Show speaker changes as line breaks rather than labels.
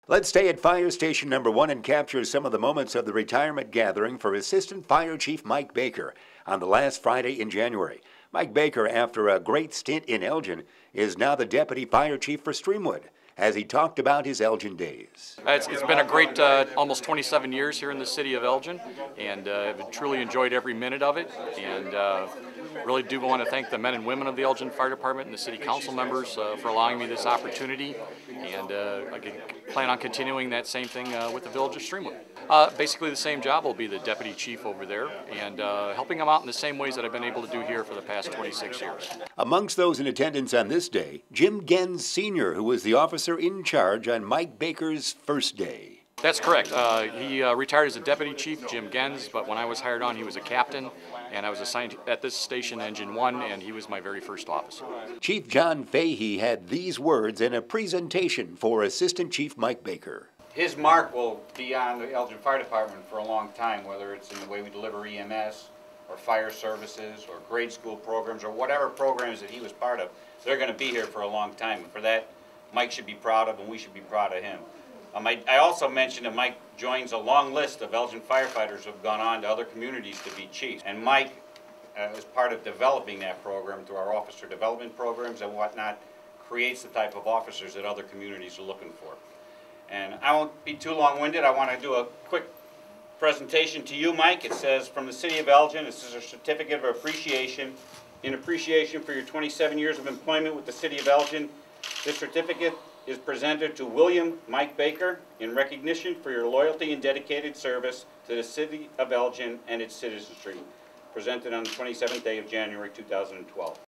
Let's stay at Fire Station number 1 and capture some of the moments of the retirement gathering for Assistant Fire Chief Mike Baker on the last Friday in January. Mike Baker, after a great stint in Elgin, is now the Deputy Fire Chief for Streamwood, as he talked about his Elgin days.
It's been a great almost 27 years here in the city of Elgin, and I've truly enjoyed every minute of it, and really do want to thank the men and women of the Elgin Fire Department and the city council members for allowing me this opportunity, and I plan on continuing that same thing with the village of Streamwood. Basically the same job. Will be the deputy chief over there, and helping them out in the same ways that I've been able to do here for the past 26 years.
Amongst those in attendance on this day, Jim Gens Sr., who was the officer in charge on Mike Baker's first day.
That's correct. He retired as a deputy chief, Jim Gens, but when I was hired on, he was a captain, and I was assigned at this station, Engine 1, and he was my very first officer.
Chief John Fahey had these words in a presentation for Assistant Chief Mike Baker.
His mark will be on the Elgin Fire Department for a long time, whether it's in the way we deliver EMS, or fire services, or grade school programs, or whatever programs that he was part of. They're going to be here for a long time. And for that, Mike should be proud of, and we should be proud of him. I also mentioned that Mike joins a long list of Elgin firefighters who have gone on to other communities to be chiefs. And Mike is part of developing that program through our officer development programs and whatnot, creates the type of officers that other communities are looking for. And I won't be too long-winded. I want to do a quick presentation to you, Mike. It says, from the City of Elgin, this is a certificate of appreciation. In appreciation for your 27 years of employment with the City of Elgin, this certificate is presented to William Mike Baker in recognition for your loyalty and dedicated service to the City of Elgin and its citizenry. Presented on the 27th day of January 2012.